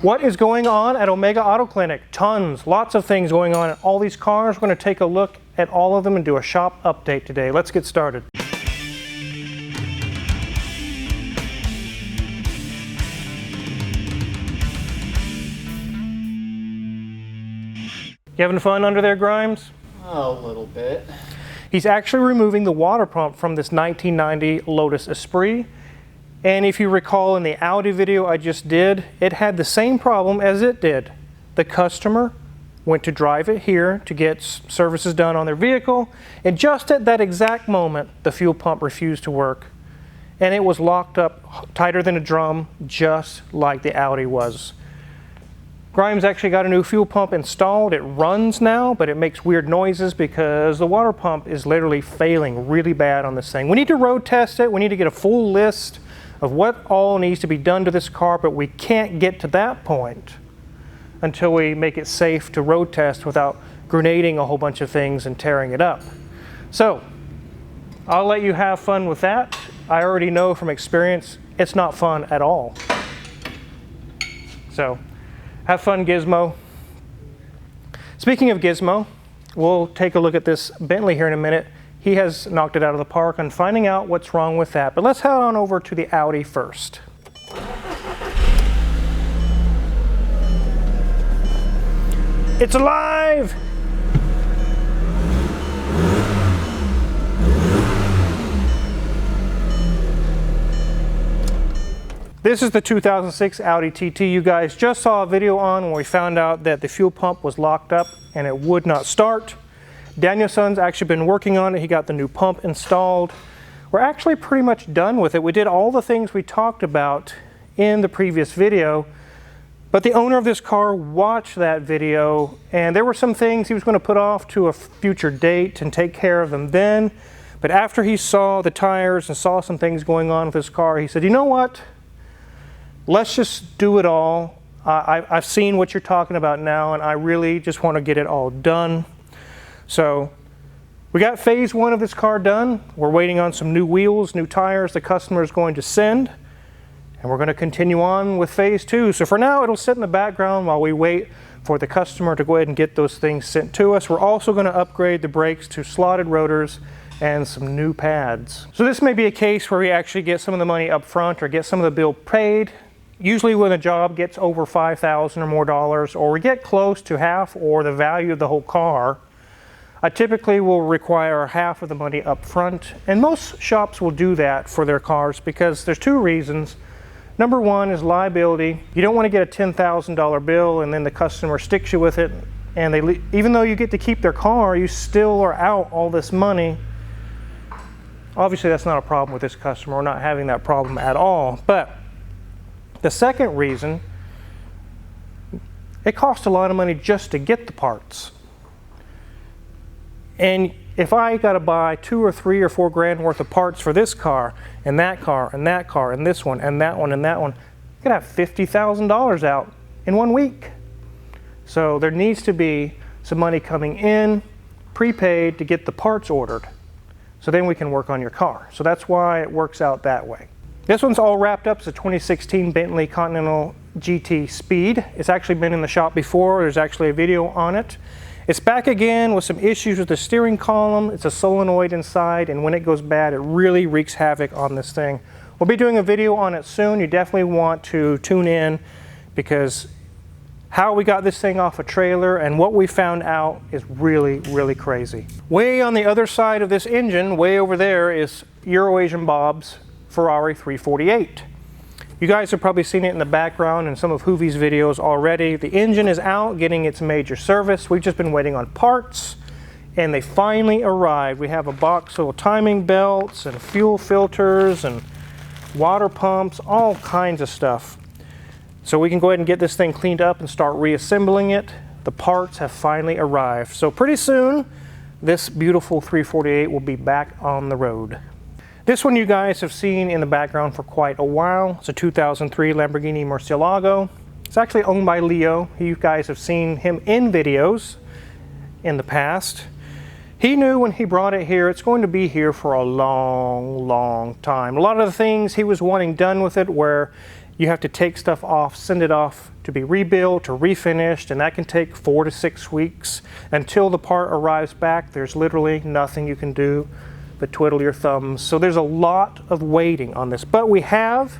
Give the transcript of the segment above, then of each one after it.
What is going on at Omega Auto Clinic? Tons, lots of things going on at all these cars. We're going to take a look at all of them and do a shop update today. Let's get started. You having fun under there, Grimes? A little bit. He's actually removing the water pump from this 1990 Lotus Esprit. And if you recall in the Audi video I just did, it had the same problem as it did. The customer went to drive it here to get services done on their vehicle, and just at that exact moment, the fuel pump refused to work. And it was locked up tighter than a drum, just like the Audi was. Grimes actually got a new fuel pump installed. It runs now, but it makes weird noises because the water pump is literally failing really bad on this thing. We need to road test it. We need to get a full list of what all needs to be done to this car, but we can't get to that point until we make it safe to road test without grenading a whole bunch of things and tearing it up. So I'll let you have fun with that. I already know from experience it's not fun at all. So have fun, Gizmo. Speaking of Gizmo, we'll take a look at this Bentley here in a minute. He has knocked it out of the park on finding out what's wrong with that. But let's head on over to the Audi first. It's alive! This is the 2006 Audi TT you guys just saw a video on when we found out that the fuel pump was locked up and it would not start. Danielson's actually been working on it. He got the new pump installed. We're actually pretty much done with it. We did all the things we talked about in the previous video, but the owner of this car watched that video and there were some things he was going to put off to a future date and take care of them then. But after he saw the tires and saw some things going on with his car, he said, you know what? Let's just do it all. I've seen what you're talking about now and I really just want to get it all done. So we got phase one of this car done. We're waiting on some new wheels, new tires the customer is going to send. And we're going to continue on with phase two. So for now, it'll sit in the background while we wait for the customer to go ahead and get those things sent to us. We're also going to upgrade the brakes to slotted rotors and some new pads. So this may be a case where we actually get some of the money up front or get some of the bill paid. Usually when a job gets over $5,000 or more dollars, or we get close to half or the value of the whole car, I typically will require half of the money up front, and most shops will do that for their cars because there's two reasons. Number one is liability. You don't want to get a $10,000 bill and then the customer sticks you with it, and even though you get to keep their car, you still are out all this money. Obviously that's not a problem with this customer. We're not having that problem at all. But the second reason, it costs a lot of money just to get the parts. And if I got to buy 2 or 3 or 4 grand worth of parts for this car, and that car, and that car, and this one, and that one, and that one, I could have $50,000 out in 1 week. So there needs to be some money coming in, prepaid, to get the parts ordered. So then we can work on your car. So that's why it works out that way. This one's all wrapped up. It's a 2016 Bentley Continental GT Speed. It's actually been in the shop before. There's actually a video on it. It's back again with some issues with the steering column. It's a solenoid inside, and when it goes bad, it really wreaks havoc on this thing. We'll be doing a video on it soon. You definitely want to tune in because how we got this thing off a trailer and what we found out is really, really crazy. Way on the other side of this engine, way over there, is Euro-Asian Bob's Ferrari 348. You guys have probably seen it in the background in some of Hoovie's videos already. The engine is out getting its major service. We've just been waiting on parts and they finally arrived. We have a box full of timing belts and fuel filters and water pumps, all kinds of stuff. So we can go ahead and get this thing cleaned up and start reassembling it. The parts have finally arrived. So pretty soon, this beautiful 348 will be back on the road. This one you guys have seen in the background for quite a while. It's a 2003 Lamborghini Murcielago. It's actually owned by Leo. You guys have seen him in videos in the past. He knew when he brought it here, it's going to be here for a long, long time. A lot of the things he was wanting done with it were You have to take stuff off, send it off to be rebuilt or refinished, and that can take 4 to 6 weeks. Until the part arrives back, there's literally nothing you can do but twiddle your thumbs. So there's a lot of waiting on this, but we have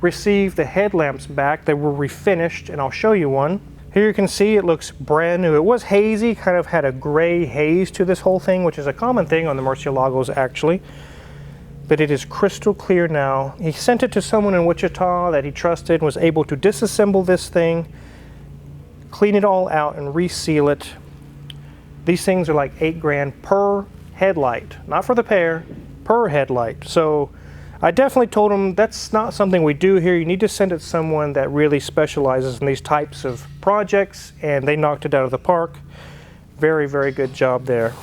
received the headlamps back. They were refinished, and I'll show you one. Here you can see it looks brand new. It was hazy, kind of had a gray haze to this whole thing, which is a common thing on the Murciélagos actually. But it is crystal clear now. He sent it to someone in Wichita that he trusted and was able to disassemble this thing, clean it all out, and reseal it. These things are like $8 per headlight, not for the pair, per headlight. So I definitely told him that's not something we do here. You need to send it to someone that really specializes in these types of projects, and they knocked it out of the park. Very, very good job there.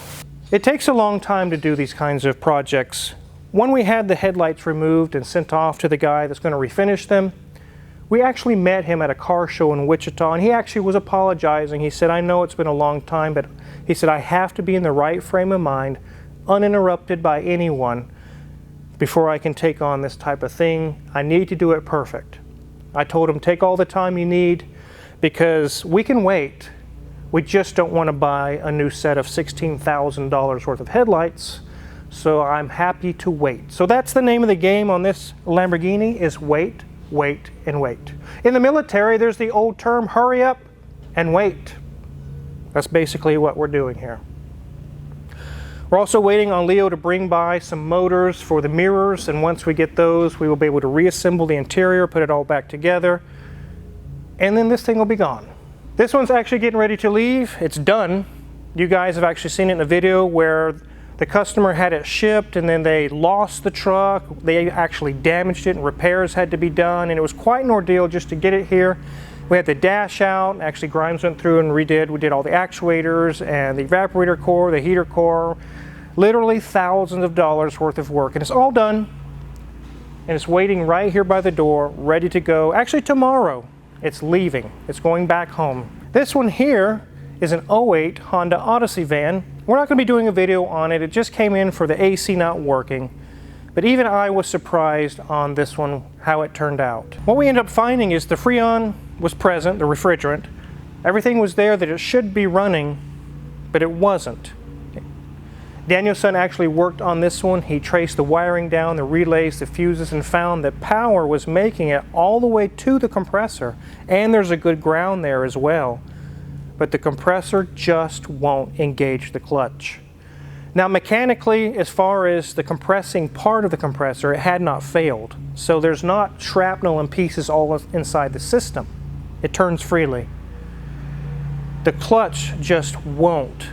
It takes a long time to do these kinds of projects. When we had the headlights removed and sent off to the guy that's going to refinish them, we actually met him at a car show in Wichita, and he actually was apologizing. He said, I know it's been a long time, but he said, I have to be in the right frame of mind, uninterrupted by anyone, before I can take on this type of thing. I need to do it perfect. I told him, take all the time you need, because we can wait. We just don't want to buy a new set of $16,000 worth of headlights. So I'm happy to wait. So that's the name of the game on this Lamborghini, is wait, wait, and wait. In the military, there's the old term, hurry up and wait. That's basically what we're doing here. We're also waiting on Leo to bring by some motors for the mirrors, and once we get those, we will be able to reassemble the interior, put it all back together, and then this thing will be gone. This one's actually getting ready to leave. It's done. You guys have actually seen it in a video where the customer had it shipped and then they lost the truck. They actually damaged it and repairs had to be done, and it was quite an ordeal just to get it here. We had the dash out. Actually, Grimes went through and we did all the actuators and the evaporator core, the heater core, literally thousands of dollars worth of work, and it's all done, and it's waiting right here by the door, ready to go. Actually, tomorrow it's leaving. It's going back home. This one here is an 08 Honda Odyssey van. We're not going to be doing a video on it. It just came in for the AC not working. But even I was surprised on this one how it turned out. What we ended up finding is the Freon was present, the refrigerant. Everything was there that it should be running, but it wasn't. Daniel's son actually worked on this one. He traced the wiring down, the relays, the fuses, and found that power was making it all the way to the compressor. And there's a good ground there as well. But the compressor just won't engage the clutch. Now mechanically, as far as the compressing part of the compressor, it had not failed. So there's not shrapnel and pieces all inside the system. It turns freely. The clutch just won't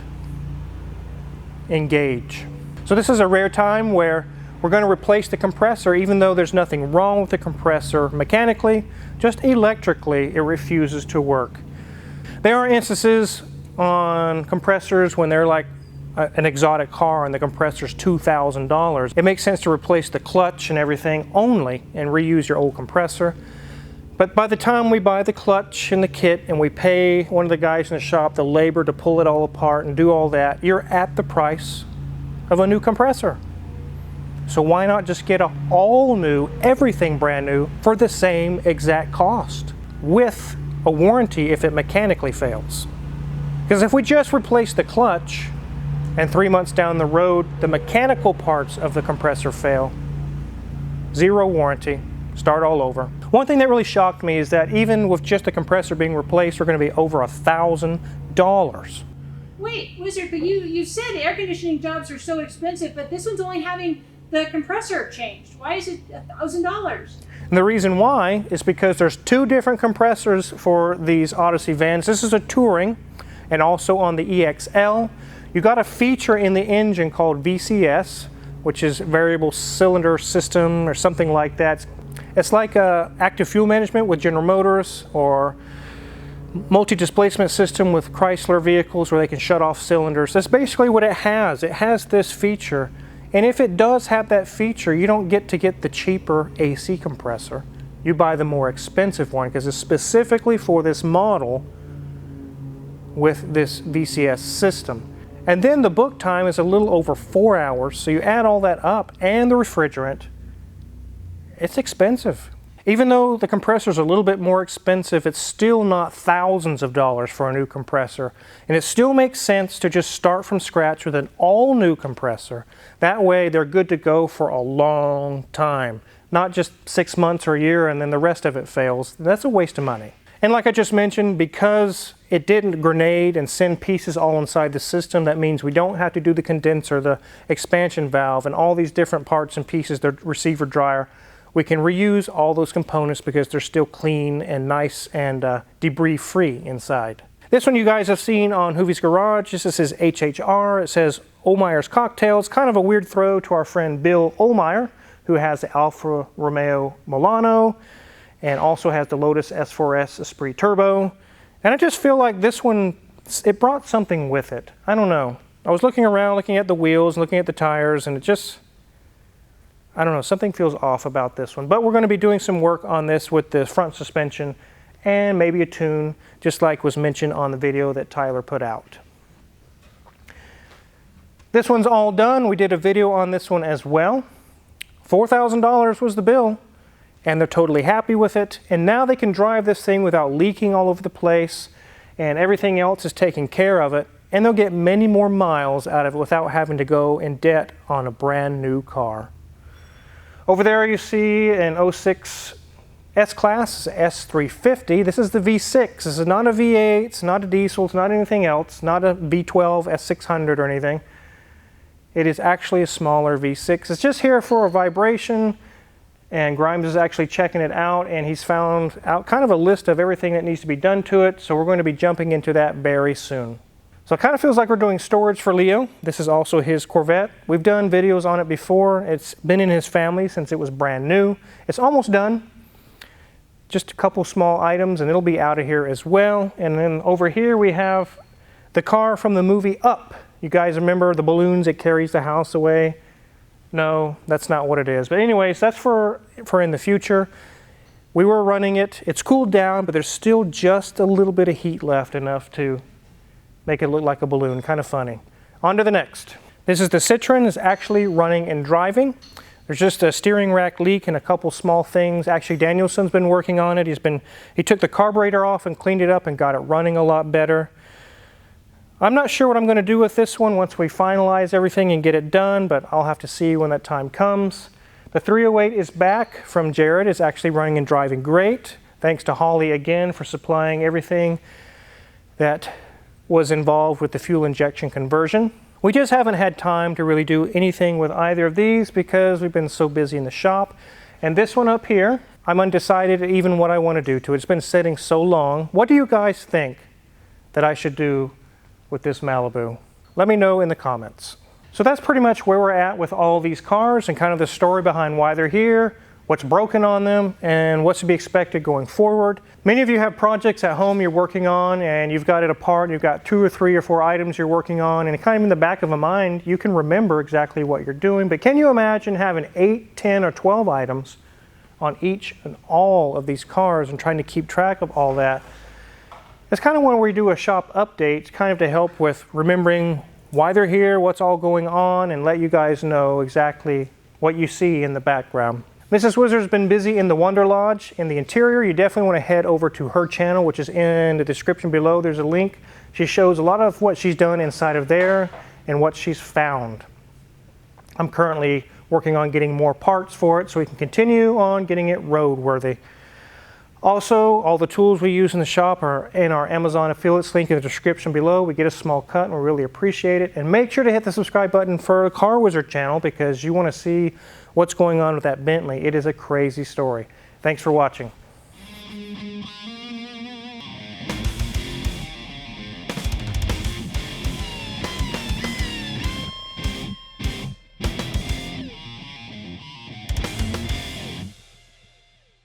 engage. So this is a rare time where we're going to replace the compressor, even though there's nothing wrong with the compressor mechanically, just electrically it refuses to work. There are instances on compressors when they're like an exotic car and the compressor's $2,000. It makes sense to replace the clutch and everything only and reuse your old compressor. But by the time we buy the clutch and the kit and we pay one of the guys in the shop the labor to pull it all apart and do all that, you're at the price of a new compressor. So why not just get an all new, everything brand new for the same exact cost with a warranty if it mechanically fails? Because if we just replace the clutch and 3 months down the road the mechanical parts of the compressor fail, zero warranty, start all over. One thing that really shocked me is that even with just the compressor being replaced, we're going to be over $1,000. Wait, Wizard, but you said air conditioning jobs are so expensive, but this one's only having the compressor changed. Why is it $1,000? And the reason why is because there's two different compressors for these Odyssey vans. This is a Touring, and also on the EXL. You got a feature in the engine called VCS, which is variable cylinder system or something like that. It's like active fuel management with General Motors, or multi-displacement system with Chrysler vehicles where they can shut off cylinders. That's basically what it has. It has this feature. And if it does have that feature, you don't get to get the cheaper AC compressor. You buy the more expensive one because it's specifically for this model with this VCS system. And then the book time is a little over 4 hours. So you add all that up and the refrigerant, it's expensive. Even though the compressor is a little bit more expensive, it's still not thousands of dollars for a new compressor. And it still makes sense to just start from scratch with an all-new compressor. That way they're good to go for a long time, not just 6 months or a year and then the rest of it fails. That's a waste of money. And like I just mentioned, because it didn't grenade and send pieces all inside the system, that means we don't have to do the condenser, the expansion valve, and all these different parts and pieces, the receiver dryer. We can reuse all those components because they're still clean and nice and debris free inside. This one you guys have seen on Hoovie's Garage. This says HHR. It says Ohlmeyer's Cocktails. Kind of a weird throw to our friend Bill Ohlmeyer, who has the Alfa Romeo Milano and also has the Lotus S4S Esprit Turbo. And I just feel like this one, it brought something with it. I don't know. I was looking around, looking at the wheels, looking at the tires, and it just, I don't know, something feels off about this one. But we're going to be doing some work on this with the front suspension and maybe a tune, just like was mentioned on the video that Tyler put out. This one's all done. We did a video on this one as well. $4,000 was the bill, and they're totally happy with it. And now they can drive this thing without leaking all over the place, and everything else is taken care of it, and they'll get many more miles out of it without having to go in debt on a brand new car. Over there you see an 06 S-Class, S350. This is the V6. This is not a V8, it's not a diesel, it's not anything else, not a V12 S600 or anything. It is actually a smaller V6. It's just here for a vibration, and Grimes is actually checking it out, and he's found out kind of a list of everything that needs to be done to it, so we're going to be jumping into that very soon. So it kind of feels like we're doing storage for Leo. This is also his Corvette. We've done videos on it before. It's been in his family since it was brand new. It's almost done. Just a couple small items, and it'll be out of here as well. And then over here we have the car from the movie Up. You guys remember the balloons that carries the house away? No, that's not what it is. But anyways, that's for in the future. We were running it. It's cooled down, but there's still just a little bit of heat left, enough to make it look like a balloon. Kind of funny. On to the next. This is the Citroen. It's actually running and driving. There's just a steering rack leak and a couple small things. Actually, Danielson's been working on it. He took the carburetor off and cleaned it up and got it running a lot better. I'm not sure what I'm going to do with this one once we finalize everything and get it done, but I'll have to see when that time comes. The 308 is back from Jared. It's actually running and driving great. Thanks to Holly again for supplying everything that was involved with the fuel injection conversion. We just haven't had time to really do anything with either of these because we've been so busy in the shop. And this one up here, I'm undecided even what I want to do to it. It's been sitting so long. What do you guys think that I should do with this Malibu? Let me know in the comments. So that's pretty much where we're at with all these cars and kind of the story behind why they're here, what's broken on them, and what's to be expected going forward. Many of you have projects at home you're working on, and you've got it apart, you've got 2 or 3 or 4 items you're working on, and kind of in the back of a mind, you can remember exactly what you're doing. But can you imagine having 8, 10, or 12 items on each and all of these cars and trying to keep track of all that? It's kind of when we do a shop update, kind of to help with remembering why they're here, what's all going on, and let you guys know exactly what you see in the background. Mrs. Wizard's been busy in the Wonder Lodge. In the interior, you definitely want to head over to her channel, which is in the description below. There's a link. She shows a lot of what she's done inside of there and what she's found. I'm currently working on getting more parts for it so we can continue on getting it roadworthy. Also, all the tools we use in the shop are in our Amazon affiliates link in the description below. We get a small cut and we really appreciate it. And make sure to hit the subscribe button for the Car Wizard channel because you want to see what's going on with that Bentley. It is a crazy story. Thanks for watching.